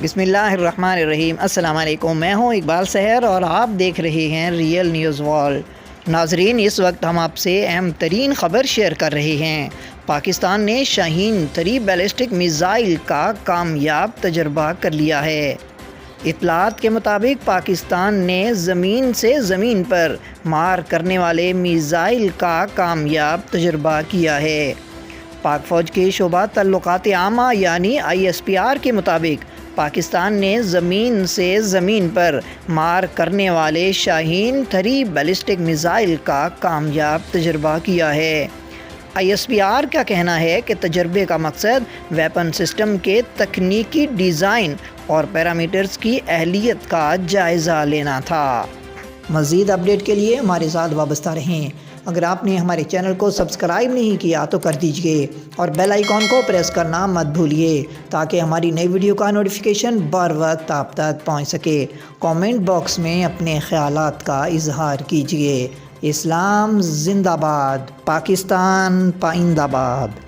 بسم اللہ الرحمن الرحیم۔ السلام علیکم، میں ہوں اقبال سحر اور آپ دیکھ رہے ہیں ریئل نیوز وارلڈ۔ ناظرین، اس وقت ہم آپ سے اہم ترین خبر شیئر کر رہے ہیں۔ پاکستان نے شاہین 3 بیلسٹک میزائل کا کامیاب تجربہ کر لیا ہے۔ اطلاعات کے مطابق پاکستان نے زمین سے زمین پر مار کرنے والے میزائل کا کامیاب تجربہ کیا ہے۔ پاک فوج کے شعبہ تعلقات عامہ یعنی ISPR کے مطابق پاکستان نے زمین سے زمین پر مار کرنے والے شاہین 3 بیلسٹک میزائل کا کامیاب تجربہ کیا ہے۔ ISPR کا کہنا ہے کہ تجربے کا مقصد ویپن سسٹم کے تکنیکی ڈیزائن اور پیرامیٹرز کی اہلیت کا جائزہ لینا تھا۔ مزید اپڈیٹ کے لیے ہمارے ساتھ وابستہ رہیں۔ اگر آپ نے ہمارے چینل کو سبسکرائب نہیں کیا تو کر دیجئے اور بیل آئیکن کو پریس کرنا مت بھولیے تاکہ ہماری نئی ویڈیو کا نوٹیفیکیشن بر وقت آپ تک پہنچ سکے۔ کامنٹ باکس میں اپنے خیالات کا اظہار کیجئے۔ اسلام زندہ باد، پاکستان پائندہ باد۔